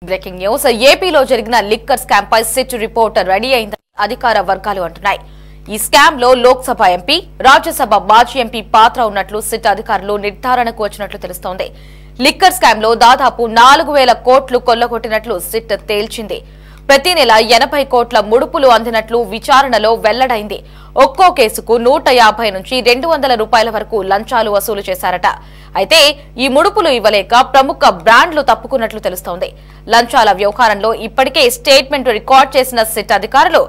Breaking news ఏపీలో జరిగిన liquor scam పై SIT report ready అయిందని అధికార వర్గాలు అంటున్నాయి. ఈ స్కామ్ లో లోక్సభ ఎంపీ, రాజ్యసభ మాజీ ఎంపీ పాత్ర ఉన్నట్లు సిట్ అధికారులు నిర్ధారణకు వచ్చినట్లు తెలుస్తోంది. లిక్కర్ స్కామ్ లో దాదాపు 4,000 కోట్లు కొల్లగొట్టినట్లు సిట్ తేల్చింది. ప్రతి నెల 80 కోట్ల ముడుపులు అందినట్లు విచారణలో వెల్లడైంది. ఒక్కో కేసుకు 150 నుంచి 200 రూపాయల వరకు లంచాలు వసూలు చేశారట. అయితే ఈ ముడుపులు ఇవ్వలేక ప్రముఖ బ్రాండ్లు తప్పుకున్నట్లు తెలుస్తోంది. లంచాల వ్యవహారంలో ఇప్పటికే స్టేట్మెంట్ రికార్డ్ చేసిన సిట్ అధికారులు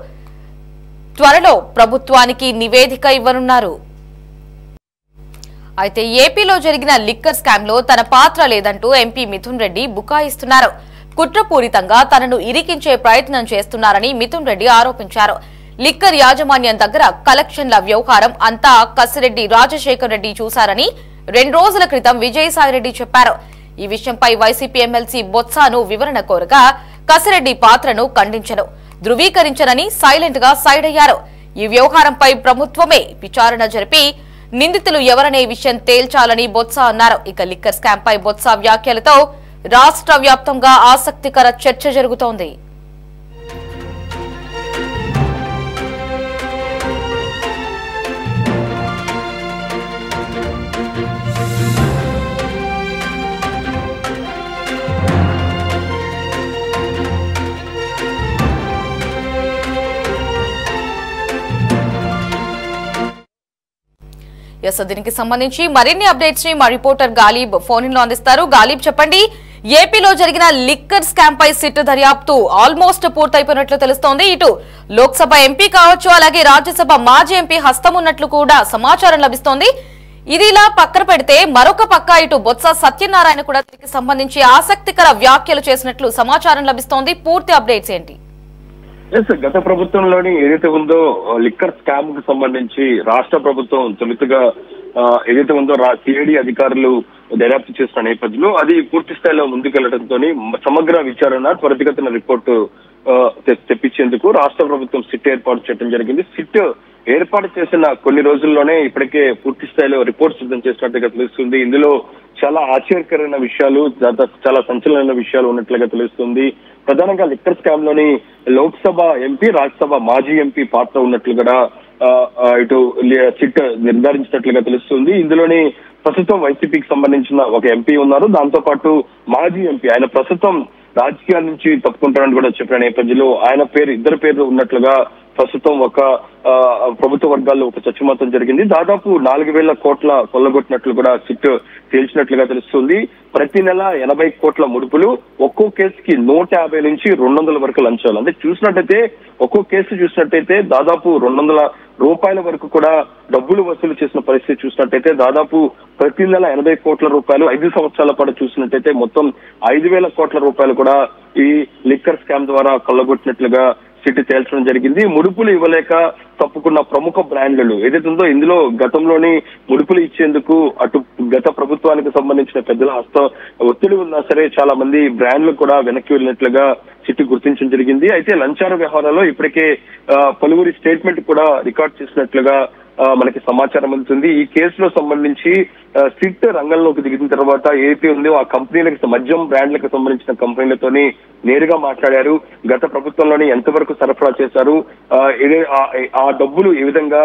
త్వరలో ప్రభుత్వానికి నివేదిక ఇవ్వనున్నారు. అయితే ఏపీలో జరిగిన లిక్కర్ స్కామ్ లో తన పాత్ర లేదంటూ ఎంపీ మిథున్ రెడ్డి బుకాయిస్తున్నారు. కుట్రపూరితంగా తనను ఇరికించే ప్రయత్నం చేస్తున్నారని మిథున్ రెడ్డి ఆరోపించారు. లిక్కర్ యాజమాన్యం దగ్గర కలెక్షన్ల వ్యవహారం అంతా కసిరెడ్డి రాజశేఖర్ రెడ్డి చూశారని 2 రోజుల క్రితం విజయసాయిరెడ్డి చెప్పారు. ఈ విషయంపై వైసీపీ ఎమ్మెల్సీ బొత్సాను వివరణ కోరగా కసిరెడ్డి పాత్రను ఖండించను, ధృవీకరించనని సైలెంట్ గా సైడ్ అయ్యారు. ఈ వ్యవహారంపై ప్రభుత్వమే విచారణ జరిపి నిందితులు ఎవరనే విషయం తేల్చాలని బొత్స అన్నారు. ఇక లిక్కర్ స్కామ్ పై బొత్స వ్యాఖ్యలతో రాష్ట్ర వ్యాప్తంగా ఆసక్తికర చర్చ జరుగుతోంది. దీనికి సంబంధించి మరిన్ని అప్డేట్స్ ని మా రిపోర్టర్ గాలిబ్ ఫోన్ లో అందిస్తారు. గాలిబ్, చెప్పండి, ఏపీలో జరిగిన లిక్కర్ స్కామ్ పై సిట్ దర్యాప్తు ఆల్మోస్ట్ పూర్తయిపోయినట్లు తెలుస్తోంది. ఇటు లోక్సభ ఎంపీ కావచ్చు, అలాగే రాజ్యసభ మాజీ ఎంపీ హస్తం ఉన్నట్లు కూడా సమాచారం లభిస్తోంది. ఇది ఇలా పక్కన పెడితే మరొక పక్క ఇటు బొత్స సత్యనారాయణ కూడా దీనికి సంబంధించి ఆసక్తికర వ్యాఖ్యలు చేసినట్లు సమాచారం లభిస్తోంది. పూర్తి అప్డేట్స్ ఏంటి? గత ప్రభుత్వంలోని ఏదైతే ఉందో లిక్కర్ స్కామ్ కు సంబంధించి రాష్ట్ర ప్రభుత్వం తొలుతగా ఏదైతే ఉందో సిఐడి అధికారులు దర్యాప్తు చేసిన నేపథ్యంలో అది పూర్తి స్థాయిలో ముందుకెళ్లడంతో సమగ్ర విచారణ త్వరితగతిన రిపోర్టు తెప్పించేందుకు రాష్ట్ర ప్రభుత్వం సిట్ ఏర్పాటు చేయడం జరిగింది. సిట్ ఏర్పాటు చేసిన కొన్ని రోజుల్లోనే ఇప్పటికే పూర్తి స్థాయిలో రిపోర్ట్ సిద్ధం చేసినట్టుగా తెలుస్తుంది. ఇందులో చాలా ఆశ్చర్యకరమైన విషయాలు, చాలా సంచలనమైన విషయాలు ఉన్నట్లుగా తెలుస్తుంది. ప్రధానంగా లిక్కర్ స్కామ్ లోని లోక్సభ ఎంపీ, రాజ్యసభ మాజీ ఎంపీ పాత్ర ఉన్నట్లు కూడా ఇటు సిట్ నిర్ధారించినట్లుగా తెలుస్తుంది. ఇందులోని ప్రస్తుతం వైసీపీకి సంబంధించిన ఒక ఎంపీ ఉన్నారు, దాంతో పాటు మాజీ ఎంపీ, ఆయన ప్రస్తుతం రాజకీయాల నుంచి తప్పుకుంటారని కూడా చెప్పిన నేపథ్యంలో ఆయన ఇద్దరు పేర్లు ఉన్నట్లుగా ప్రస్తుతం ఒక ప్రభుత్వ వర్గాల్లో ఒక చర్చమతం జరిగింది. దాదాపు 4,000 కోట్ల కొల్లగొట్టినట్లు కూడా సిట్ తేల్చినట్లుగా తెలుస్తుంది. ప్రతి నెల 80 కోట్ల ముడుపులు, ఒక్కో కేసుకి 150 నుంచి 200 వరకు లంచాలు. అంటే చూసినట్టయితే ఒక్కో కేసు చూసినట్టయితే దాదాపు 200 రూపాయల వరకు కూడా డబ్బులు వసూలు చేసిన పరిస్థితి చూసినట్టయితే దాదాపు ప్రతి నెల 80 కోట్ల రూపాయలు, 5 సంవత్సరాల పాటు చూసినట్టయితే మొత్తం 5,000 కోట్ల రూపాయలు కూడా ఈ లిక్కర్ స్కామ్ ద్వారా కొల్లగొట్టినట్లుగా సిట్ తేల్చడం జరిగింది. ముడుపులు ఇవ్వలేక తప్పుకున్న ప్రముఖ బ్రాండ్లు ఏదైతే ఉందో ఇందులో గతంలోని ముడుపులు ఇచ్చేందుకు అటు గత ప్రభుత్వానికి సంబంధించిన పెద్దల హస్తం ఒత్తిడి ఉన్నా సరే చాలా మంది బ్రాండ్లు కూడా వెనక్కి వెళ్ళినట్లుగా సిట్ గుర్తించడం జరిగింది. అయితే లంచాల వ్యవహారంలో ఇప్పటికే పలువురి స్టేట్మెంట్ కూడా రికార్డ్ చేసినట్లుగా మనకి సమాచారం అందుతుంది. ఈ కేసులో సంబంధించి సిట్ రంగంలోకి దిగిన తర్వాత ఏపీ ఉందో ఆ కంపెనీలకు, మద్యం బ్రాండ్లకు సంబంధించిన కంపెనీలతోని నేరుగా మాట్లాడారు. గత ప్రభుత్వంలోని ఎంతవరకు సరఫరా చేశారు, ఆ డబ్బులు ఏ విధంగా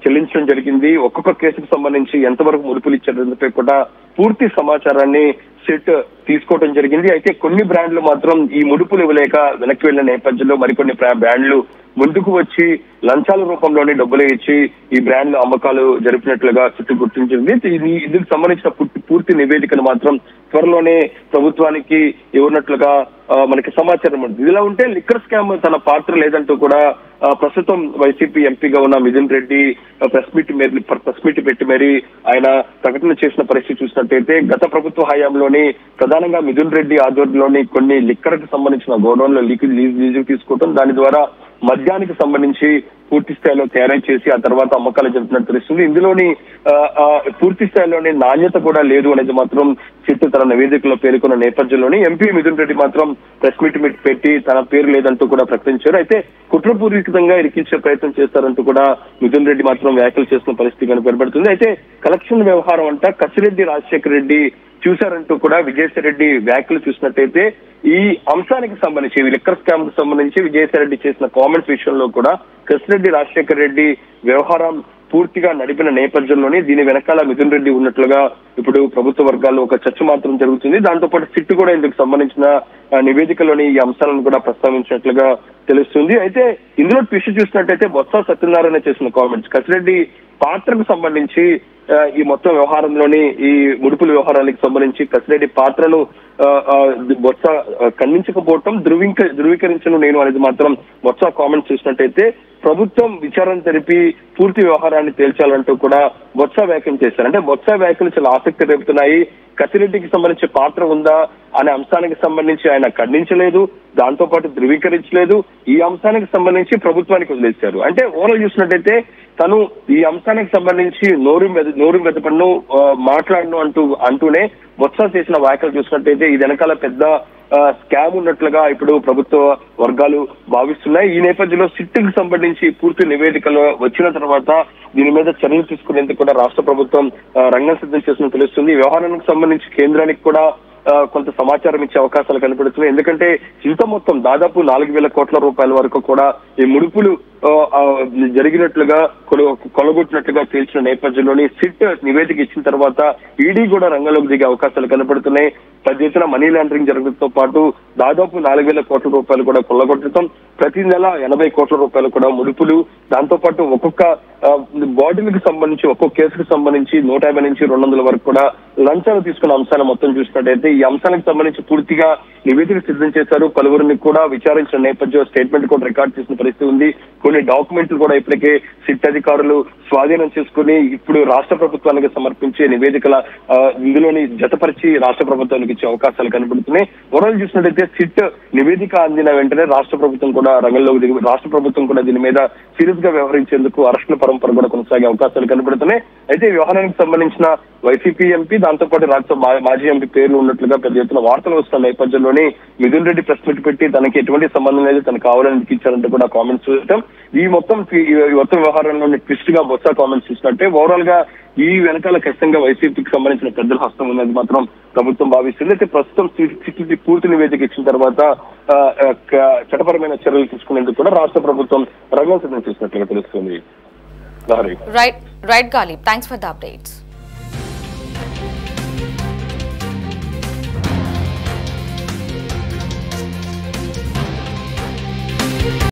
చెల్లించడం జరిగింది, ఒక్కొక్క కేసుకు సంబంధించి ఎంతవరకు ముడుపులు ఇచ్చారని కూడా పూర్తి సమాచారాన్ని సిట్ తీసుకోవడం జరిగింది. అయితే కొన్ని బ్రాండ్లు మాత్రం ఈ ముడుపులు ఇవ్వలేక వెనక్కి వెళ్లిన నేపథ్యంలో మరికొన్ని బ్రాండ్లు ముందుకు వచ్చి లంచాల రూపంలోనే డబ్బులు ఇచ్చి ఈ బ్రాండ్లు అమ్మకాలు జరిపినట్లుగా సిట్ గుర్తించింది. ఇందుకు సంబంధించిన పూర్తి నివేదికను మాత్రం త్వరలోనే ప్రభుత్వానికి ఇవ్వనట్లుగా మనకి సమాచారం ఉంది. ఇదిలా ఉంటే లిక్కర్ స్కామ్ తన పాత్ర లేదంటూ కూడా ప్రస్తుతం వైసీపీ ఎంపీగా ఉన్న మిథున్ రెడ్డి ప్రెస్ మీట్ పెట్టి మరి ఆయన ప్రకటన చేసిన పరిస్థితి చూసినట్టయితే గత ప్రభుత్వ హయాంలోని ప్రధానంగా మిథున్ రెడ్డి ఆధ్వర్యంలోని కొన్ని లిక్కర్ కు సంబంధించిన గోడౌన్లో లీజు తీసుకోవడం, దాని ద్వారా మద్యానికి సంబంధించి పూర్తి స్థాయిలో తయారు చేసి ఆ తర్వాత అమ్మకాలు జరుపుతున్నట్టు తెలుస్తుంది. ఇందులోని పూర్తి స్థాయిలోని నాణ్యత కూడా లేదు అనేది మాత్రం సిట్ తన నివేదికలో పేర్కొన్న నేపథ్యంలోని ఎంపీ మిథున్ రెడ్డి మాత్రం ప్రెస్ మీట్ పెట్టి తన పేరు లేదంటూ కూడా ప్రకటించారు. అయితే కుట్రపూరితంగా ఇరికించే ప్రయత్నం చేస్తారంటూ కూడా మిథున్ రెడ్డి మాత్రం వ్యాఖ్యలు చేస్తున్న పరిస్థితి కనబడుతుంది. అయితే కలెక్షన్ వ్యవహారం అంట కసిరెడ్డి రాజశేఖర్ రెడ్డి చూశారంటూ కూడా విజయసాయిరెడ్డి వ్యాఖ్యలు చూసినట్టయితే ఈ అంశానికి సంబంధించి లిక్కర్ స్కామ్ కు సంబంధించి విజయసాయిరెడ్డి చేసిన కామెంట్స్ విషయంలో కూడా కసిరెడ్డి రాజశేఖర్ రెడ్డి వ్యవహారం పూర్తిగా నడిపిన నేపథ్యంలోనే దీని వెనకాల మిథున్ రెడ్డి ఉన్నట్లుగా ఇప్పుడు ప్రభుత్వ వర్గాల్లో ఒక చర్చ మాత్రం జరుగుతుంది. దాంతో పాటు సిట్ కూడా ఇందుకు సంబంధించిన నివేదికలోని ఈ అంశాలను కూడా ప్రస్తావించినట్లుగా తెలుస్తుంది. అయితే ఇందులో ట్విస్ట్ చూసినట్టయితే బొత్స సత్యనారాయణ చేసిన కామెంట్స్ కసిరెడ్డి పాత్రకు సంబంధించి ఈ మొత్తం వ్యవహారంలోని ఈ ముడుపుల వ్యవహారాలకు సంబంధించి కసిరెడ్డి పాత్రను బొత్స ఖండించకపోవటం ధృవీకరించను నేను అనేది మాత్రం బొత్స కామెంట్స్ చూసినట్టయితే ప్రభుత్వం విచారణ జరిపి పూర్తి వ్యవహారాన్ని తేల్చాలంటూ కూడా బొత్స వ్యాఖ్యలు చేశారు. అంటే బొత్స వ్యాఖ్యలు చాలా ఆసక్తి రేపుతున్నాయి. కసిరెడ్డికి సంబంధించి పాత్ర ఉందా అనే అంశానికి సంబంధించి ఆయన ఖండించలేదు, దాంతో పాటు ధృవీకరించలేదు. ఈ అంశానికి సంబంధించి ప్రభుత్వానికి వదిలేశారు. అంటే ఓవరాల్ చూసినట్టయితే తను ఈ అంశానికి సంబంధించి నోరు మెదపను మాట్లాడను అంటూనే బొత్స చేసిన వ్యాఖ్యలు చూసినట్టయితే ఇది వెనకాల పెద్ద స్కామ్ ఉన్నట్లుగా ఇప్పుడు ప్రభుత్వ వర్గాలు భావిస్తున్నాయి. ఈ నేపథ్యంలో సిట్కి సంబంధించి పూర్తి నివేదికలు వచ్చిన తర్వాత దీని మీద చర్యలు తీసుకునేందుకు కూడా రాష్ట్ర ప్రభుత్వం రంగం సిద్ధం చేస్తున్నట్టు తెలుస్తుంది. ఈ వ్యవహారానికి సంబంధించి కేంద్రానికి కూడా కొంత సమాచారం ఇచ్చే అవకాశాలు కనపడుతున్నాయి. ఎందుకంటే ఇంత మొత్తం దాదాపు 4,000 కోట్ల రూపాయల వరకు కూడా ఈ ముడుపులు జరిగినట్లుగా కొలగొట్టినట్లుగా తేల్చిన నేపథ్యంలోని సిట్ నివేదిక ఇచ్చిన తర్వాత ఈడీ కూడా రంగంలోకి దిగే అవకాశాలు కనపడుతున్నాయి. పెద్ద ఎత్తున మనీ లాండరింగ్ జరగడంతో పాటు దాదాపు 4,000 కోట్ల రూపాయలు కూడా కొల్లగొట్టడం, ప్రతి నెల 80 కోట్ల రూపాయలు కూడా ముడుపులు, దాంతో పాటు ఒక్కొక్క బాడీలకు సంబంధించి ఒక్కొక్క కేసుకు సంబంధించి 150 నుంచి 200 వరకు కూడా లంచాలు తీసుకున్న అంశాలు మొత్తం చూసినట్టయితే ఈ అంశానికి సంబంధించి పూర్తిగా నివేదిక సిద్ధం చేశారు. పలువురిని కూడా విచారించిన నేపథ్యం స్టేట్మెంట్ కూడా రికార్డ్ చేసిన పరిస్థితి ఉంది. కొన్ని డాక్యుమెంట్లు కూడా ఇప్పటికే సిట్ అధికారులు స్వాధీనం చేసుకుని ఇప్పుడు రాష్ట్ర ప్రభుత్వానికి సమర్పించే నివేదికల ఇందులోని జతపరిచి రాష్ట్ర ప్రభుత్వానికి ఇచ్చే అవకాశాలు కనబడుతున్నాయి. ఓవరాల్ చూసినట్టయితే సిట్ నివేదిక అందిన వెంటనే రాష్ట్ర ప్రభుత్వం కూడా రంగంలోకి దిగి రాష్ట్ర ప్రభుత్వం కూడా దీని మీద సీరియస్ గా వ్యవహరించేందుకు అరెస్టుల పరంపర కూడా కొనసాగే అవకాశాలు కనబడుతున్నాయి. అయితే వ్యవహారానికి సంబంధించిన వైసీపీ ఎంపీ దాంతో పాటు రాజ్యసభ మాజీ ఎంపీ పేర్లు ఉన్నట్లుగా పెద్ద ఎత్తున వార్తలు వస్తున్న నేపథ్యంలోనే మిథున్ రెడ్డి ప్రెస్ మీట్ పెట్టి తనకి ఎటువంటి సంబంధం లేదు, తనకు కావాలని ఇచ్చారంటూ కూడా కామెంట్స్ చూడటం ఈ మొత్తం వ్యవహారంలోని ట్విస్ట్ గా బొత్స కామెంట్స్ చూసినట్టే ఓవరాల్ గా ఈ వెనకాల ఖచ్చితంగా వైసీపీకి సంబంధించిన పెద్దల హస్తం ఉన్నది మాత్రం ప్రభుత్వం భావిస్తుంది. అయితే ప్రస్తుతం సిట్ పూర్తి నివేదిక ఇచ్చిన తర్వాత చట్టపరమైన చర్యలు తీసుకునేందుకు కూడా రాష్ట్ర ప్రభుత్వం రంగం సిద్ధం చేసినట్లుగా తెలుస్తుంది. Right Ghalib, thanks for the updates.